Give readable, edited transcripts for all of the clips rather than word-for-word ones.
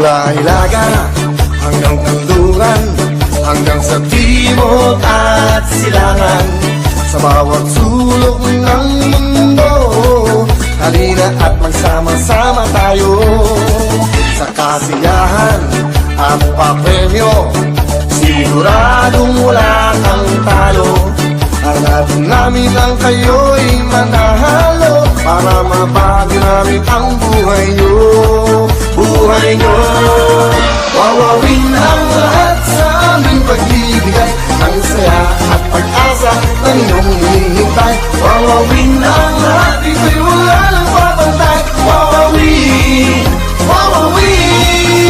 Mula Ilaga hanggang Kanluran, hanggang sa timog at silangan, sa bawat sulok ng mundo, halina at magsama-sama tayo. Sa kasiyahan at papremyo, siguradong wala kang talo. Hanapin namin ang kayo'y manahalo, para mabago namin ang buhay nyo. Buhay nyo, wawawin ang lahat sa aming pagbibigay ng saya at pag-asa ng iyong hinihintay. Wawawin ang lahat, ito'y wala lang papantay. Wawawin, wawawin.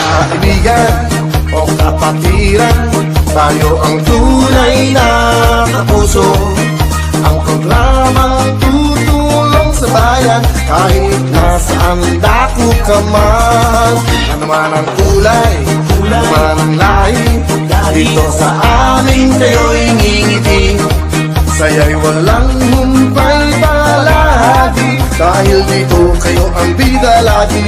Kaibigan o kapatiran, tayo ang tunay na kapuso. Ang programang tutulong sa bayan, kahit nasaan dako ka man. Ano man ang kulay, ano man ang lahi, dito sa amin kayo'y ngingiti. Saya'y walang humpay palagi, dahil dito kayo ang bida lagi.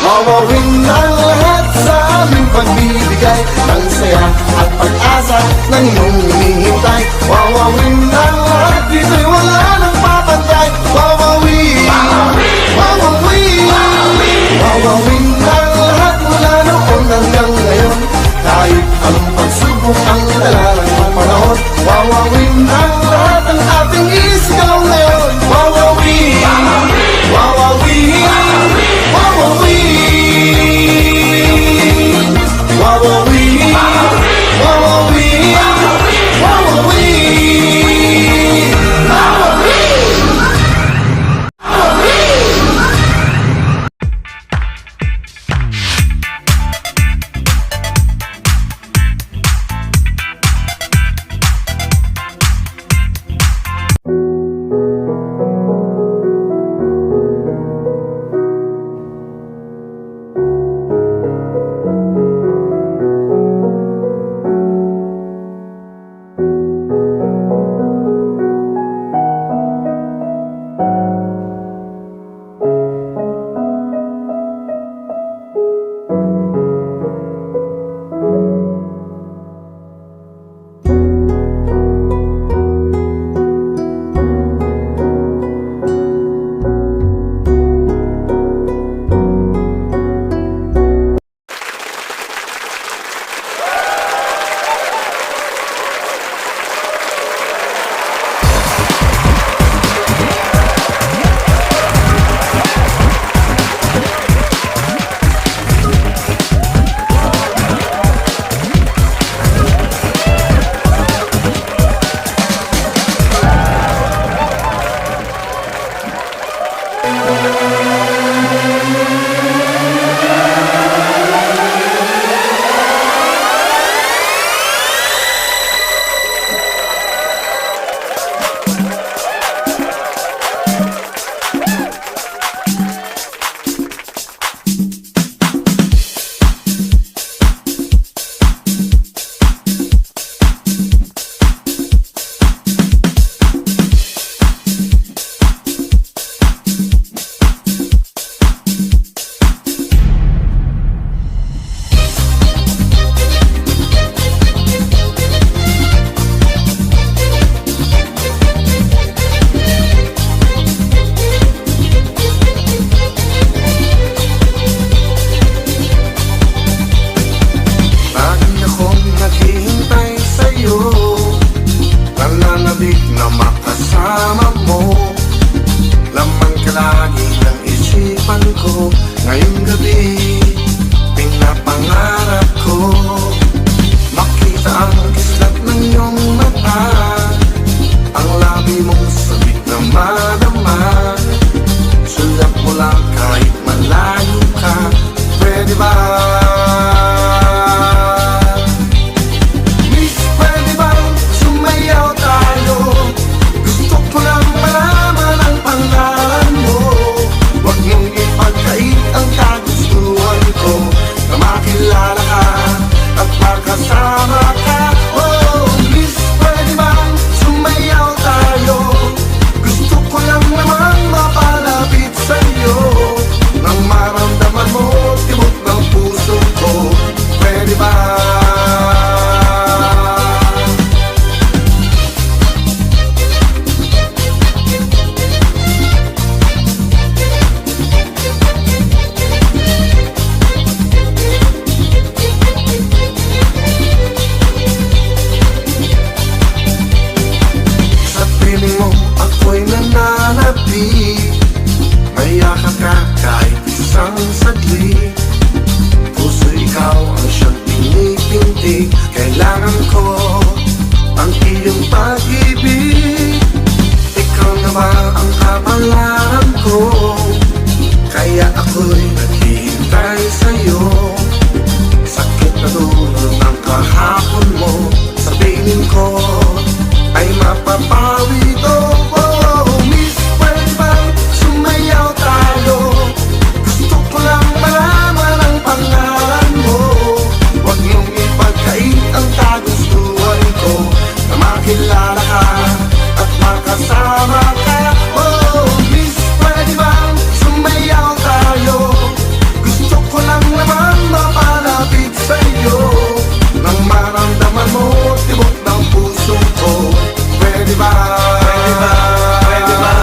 Wawawin ang lahat sa aming pagbibigay ng saya at pag-asa ng iyong hinihintay. Wawawin ang lahat, dito'y wala nang papantay. Wawawin, wawawin, wawawin ang lahat mula noon hanggang ngayon. Kahit anong pagsubok ang dalalang ng panahon, wawawin ang lahat ang ating isigaw ngayon. Wawawin, wawawin, wawawin. Wawawin, wawawin, wawawin, di kailangan ko ang iyong pag-ibig. Ikaw naman ang kapalaran ko, kaya ako'y naghihintay sa'yo. Sakit na dulot ang kahapon mo, sabihin ko ay mapapawi to. Oh, miss, pwede bang sumayaw tayo? Gusto ko lang malaman ang pangalan mo. Huwag mong ipagkait ang kagustuhan ko, na makilala ka at makasama ka. Oh, miss, pwede bang sumayaw tayo? Gusto ko lang naman mapalapit sa'yo, nang maramdaman mo tibok ng puso ko. Pwede ba? Pwede ba? Pwede ba?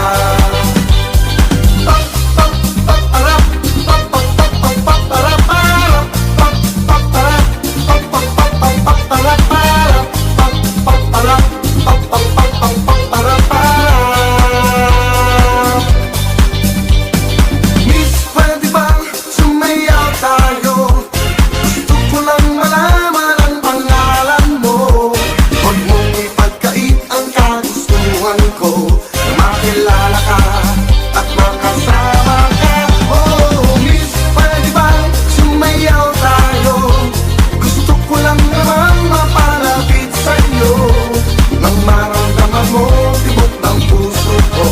Miss, pwede bang sumayaw tayo? Gusto ko lang malaman ang pangalan mo. Huwag mong ipagkait ang kagustuhan ko, na makilala ka at makasama ka. Oh, miss, pwede bang sumayaw tayo? Gusto ko lang naman mapalapit sa'yo, nang maramdaman mo tibok ng puso ko.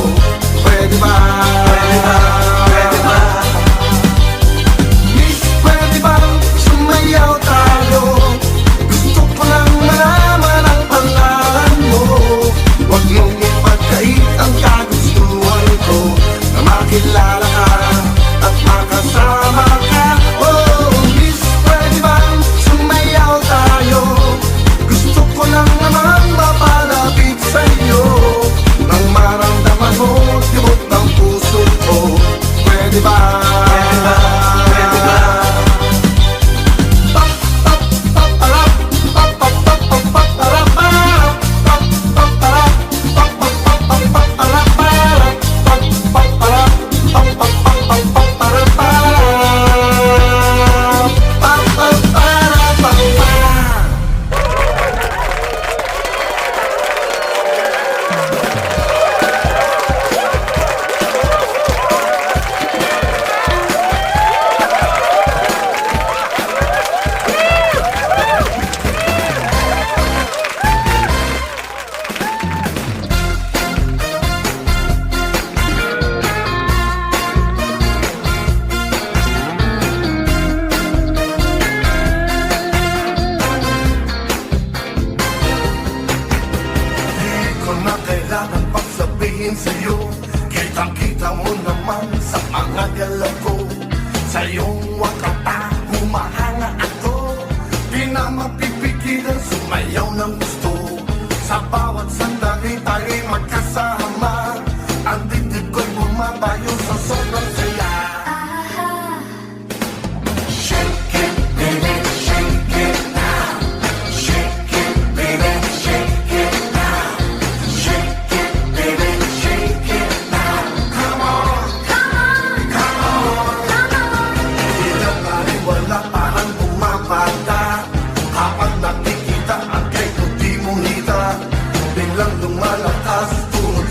Pwede ba? Pwede ba? Pwede ba? Miss, pwede bang sumayaw tayo? Gusto ko lang malaman ang pangalan mo. Huwag mong ipagkait ang kagustuhan ko, na makilala ka at makasama ka. Oh, miss, pwede bang sumayaw tayo? Gusto ko lang naman mapalapit sa'yo, nang maramdaman mo tibok ng puso ko. Pwede ba? Pwede ba? Pwede ba? Di ko na kailangan pang sabihin sa'yo, kitang-kita mo naman sa mga galaw ko. Sa iyong wakata, humahanga ako, di na mapipigilan sumayaw ng gusto. Sa bawat sandali tayo'y magkasama, ang dibdib ko'y bumabayo sa sobrang saya. Shake it, baby, shake it now. Shake it, baby, shake it now. Shake it, baby, shake it now. Come on, come on, come on. Di na wala parang bumabata, kapag nakikita ang kay di mo hita, biglang lumalakas tunod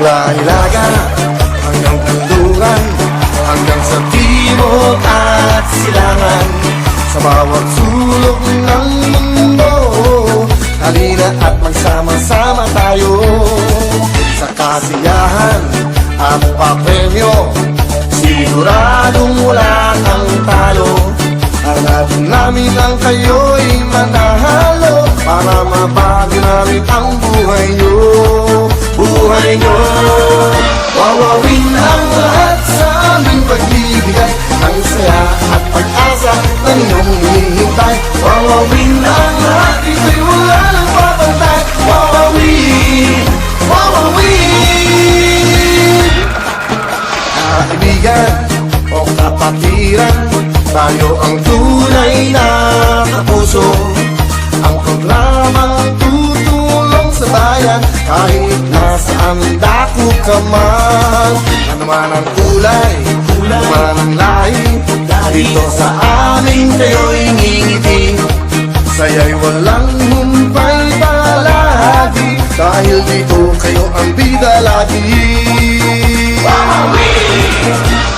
Mula Ilaga hanggang Kanluran, hanggang sa timog at silangan, sa bawat sulok ng mundo, halina at magsama-sama tayo. Sa kasiyahan at papremyo, siguradong wala kang talo. Hanapin namin ang kayo'y manahalo, para mabago namin ang buhay nyo. Buhay nyo, wawawin ang lahat sa aming pagbibigay, ang saya at pag-asa na inyong hinihintay. Wawawin ang lahat, ito'y wala nang papantay. Wawawin, wawawin. Kaibigan o kapatiran, tayo ang tunay na kapuso. Ang programang tutulong sa bayan, kahit nasaan dako ka man. Ano man ang kulay, ano man ang lahi, dito sa amin kayo'y ngingiti. Saya'y walang humpay palagi, dahil dito kayo ang bida lagi.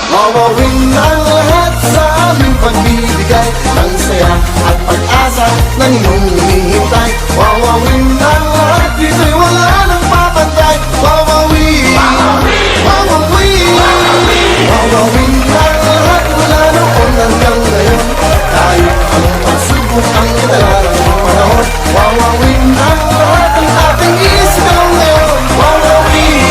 Wawawin ang lahat sa aming pagbibigay, ang saya at pag-asa na inyong hinihintay. Wawawin ang lahat, dito'y wala nang papantay. Wawawin, wawawin, wawawin ang lahat, wala noon hanggang ngayon. Kahit anong pagsubok ang dala ng panahon, wawawin ang lahat, ang ating isigaw ngayon. Wawawin,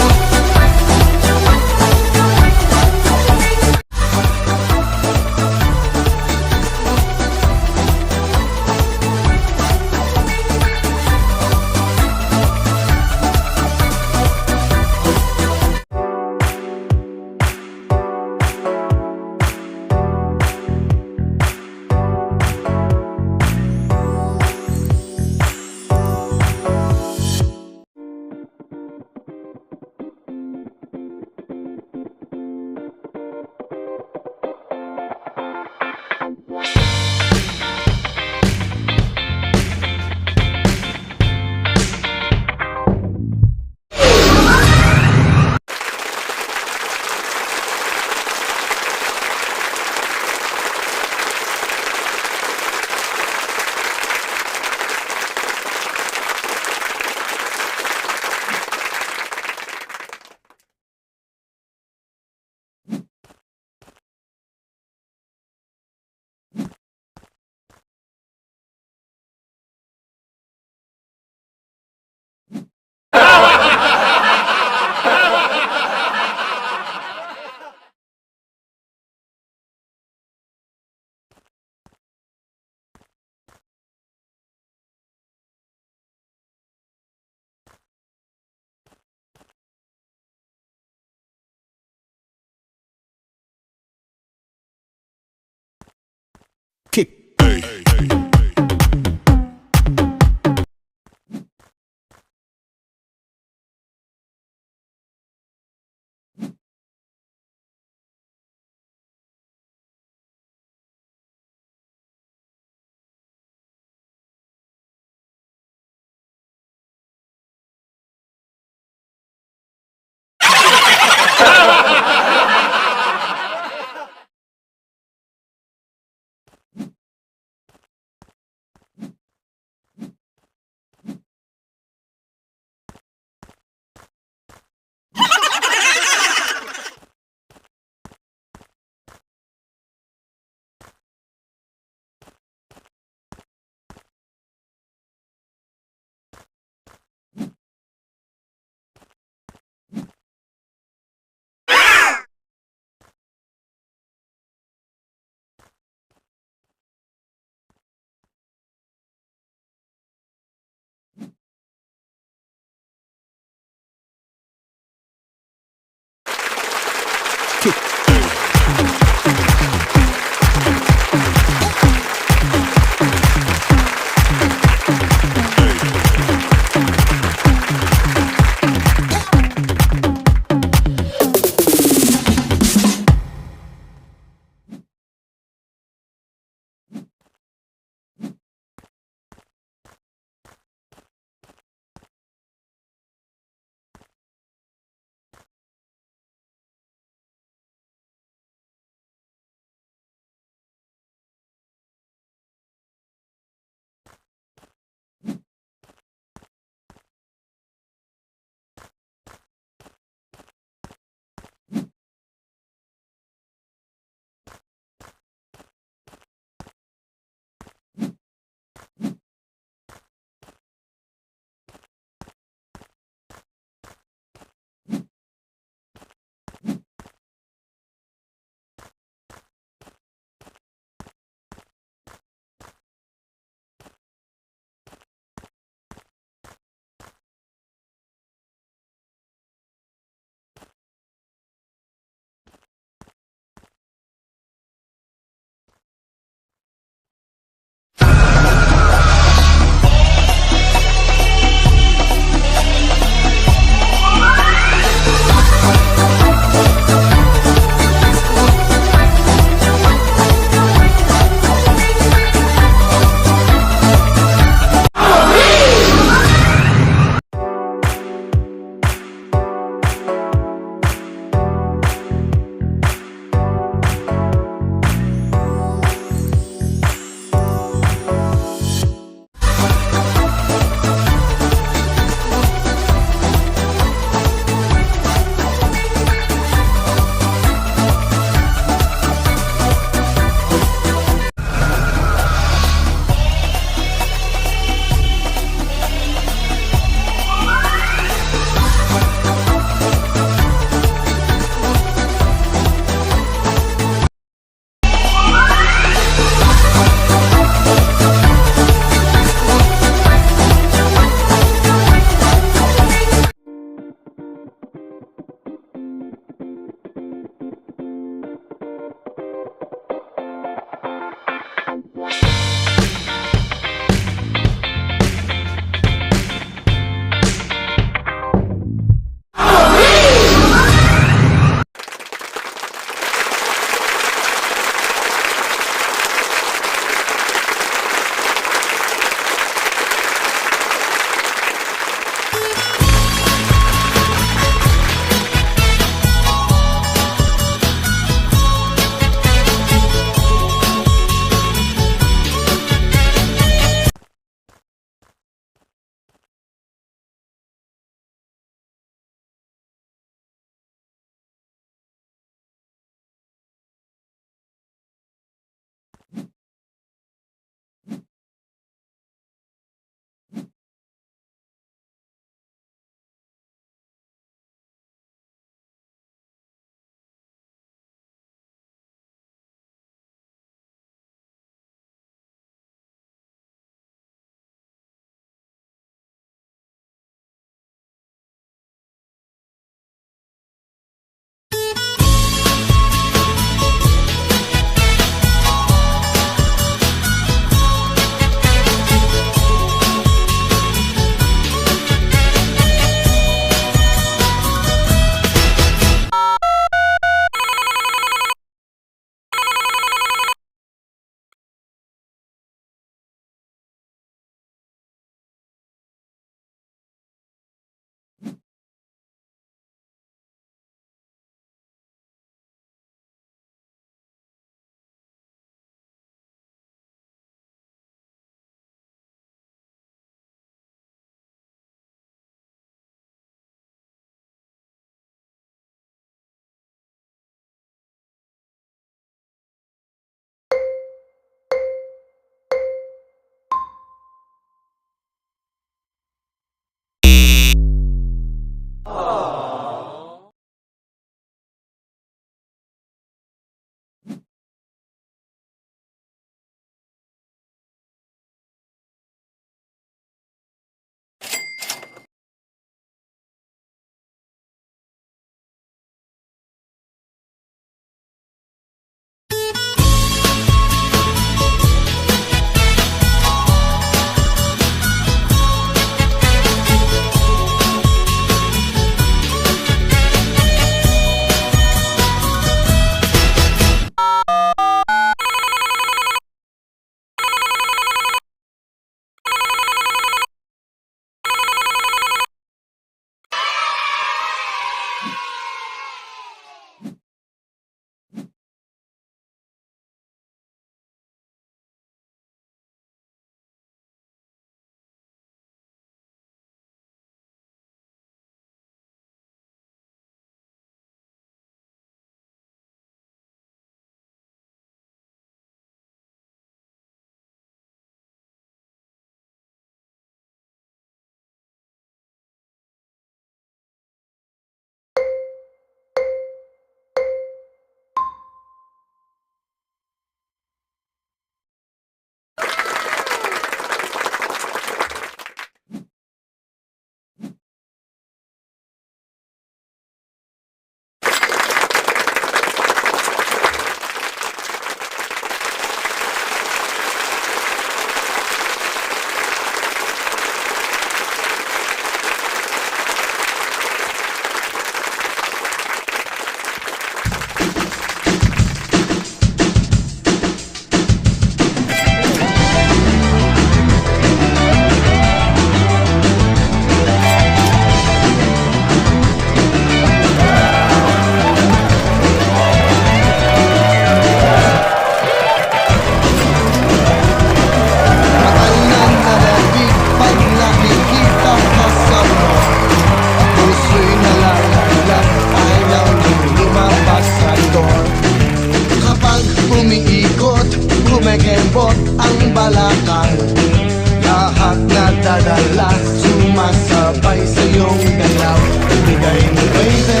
nagpapadala, sumasabay sa iyong galaw. Ibigay mo baby,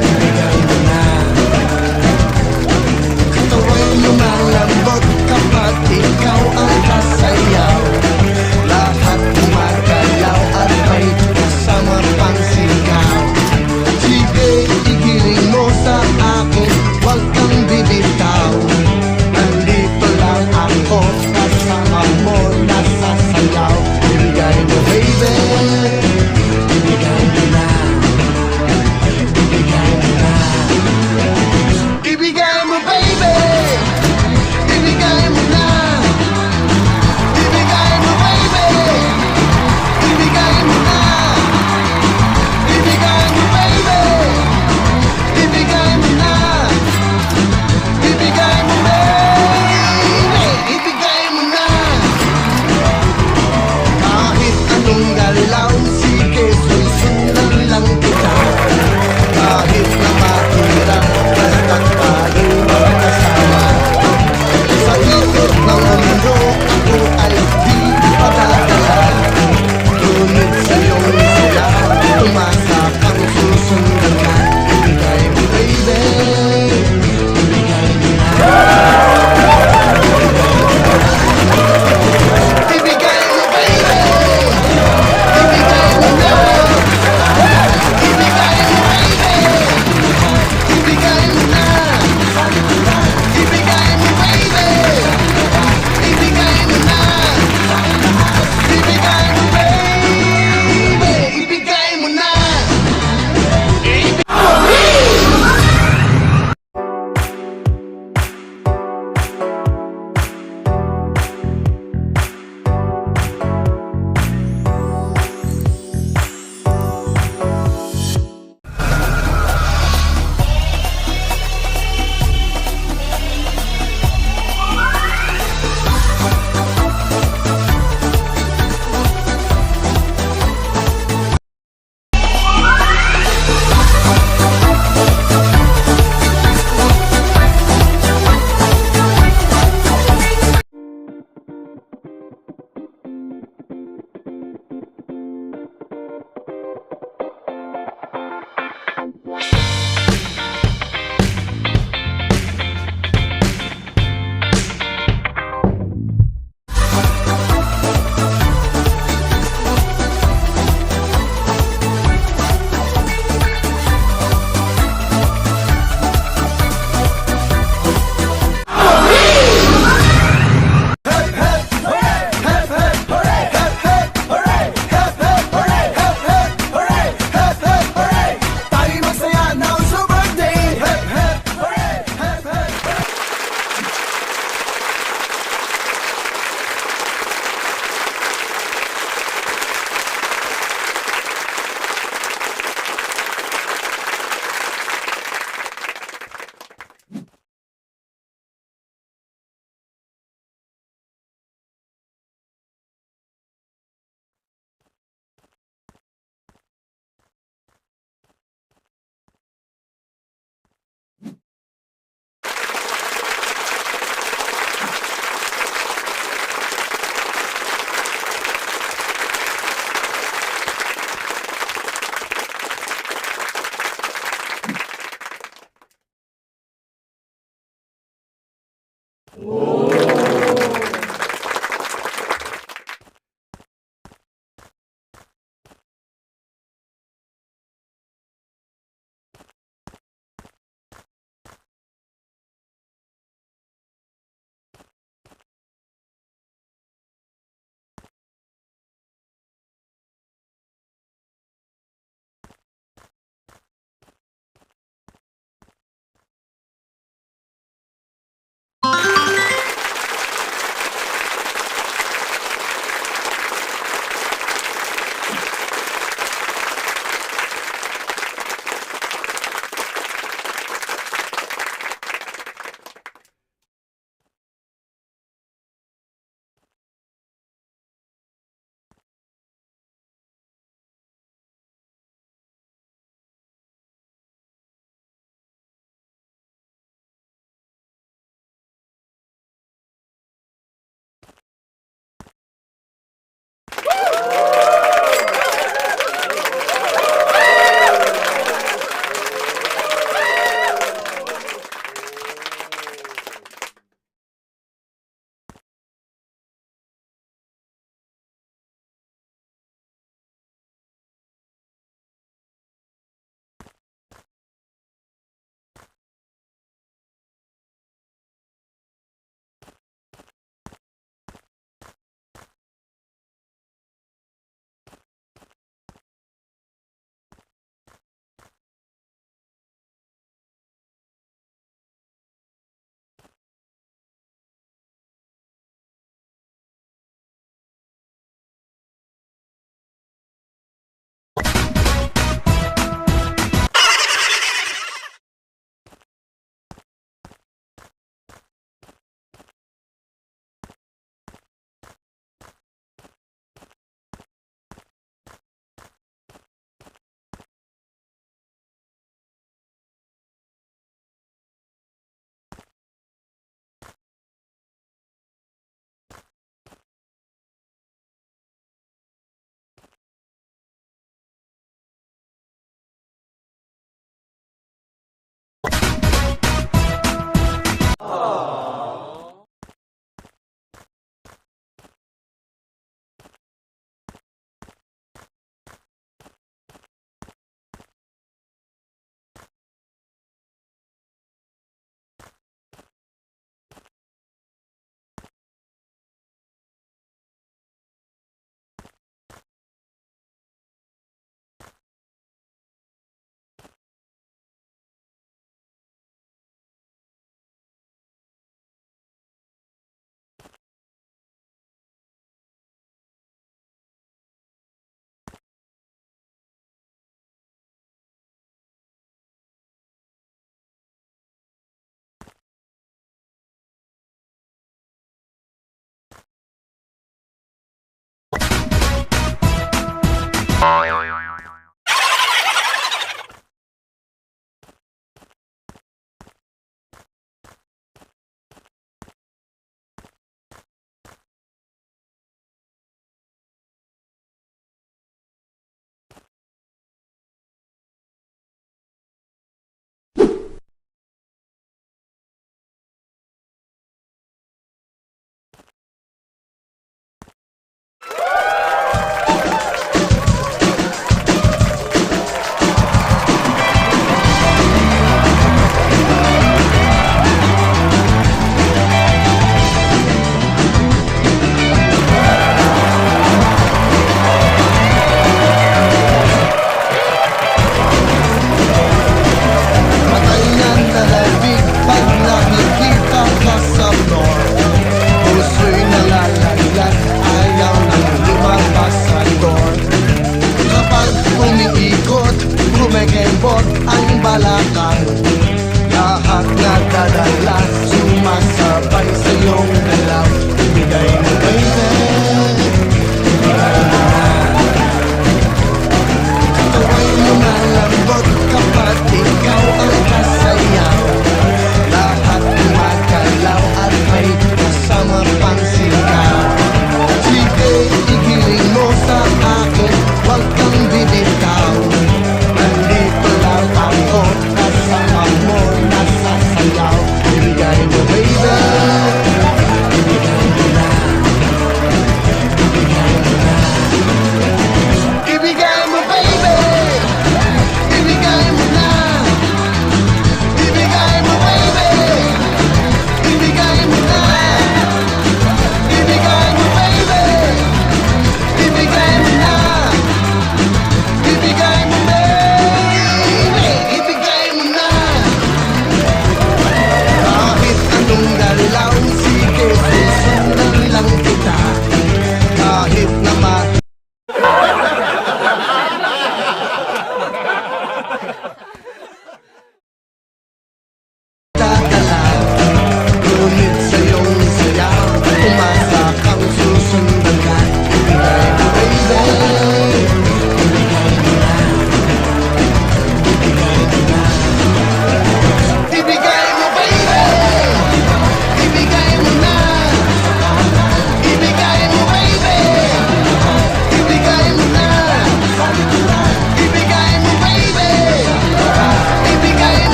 ibigay mo na. Katawa'y lumalambot kapag ikaw ang kasayaw. Lahat gumagalaw at may kasama pang sigaw. Sige, igiling mo sa akin, huwag kang bibitaw. Nandito lang ako, kasama mo, nasasayaw. Ibigay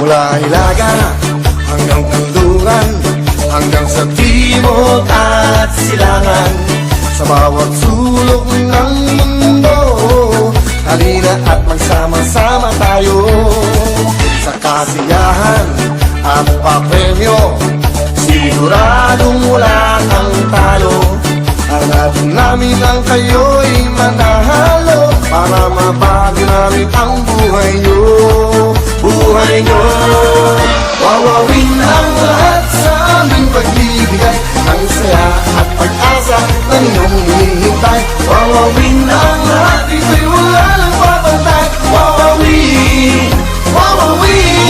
Mula Hilaga hanggang Kanluran, hanggang sa timog at silangan, sa bawat sulok ng mundo, halina at magsama-sama tayo. Sa kasiyahan at papremyo, siguradong wala kang talo. Ang namin ang kayo'y manahalo para mabago namin ang buhay nyo. Buhay nyo. Wawawin ang lahat sa aming pagbibigay ng saya at pag-asa na inyong hinihintay. Wawawin ang lahat, ito'y wala lang papantay. Wawawin, wawawin.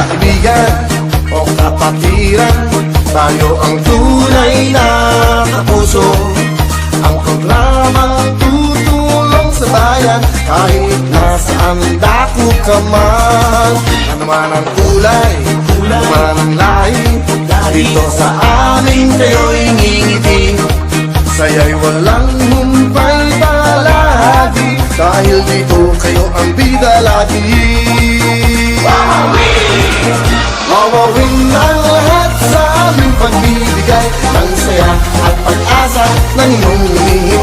Kaibigan o kapatiran, tayo ang tunay na kapuso. Ang programang tutulong sa bayan kahit nasaan dako ka man. Ano man ang kulay, ano man ang lahi, dito sa amin kayo'y ngingiti. Saya'y walang humpay palagi, dahil dito kayo ang bida lagi. Wawawin ang lahat sa aming pagbibigay ng saya at pag-asa ng inyong hinihingi.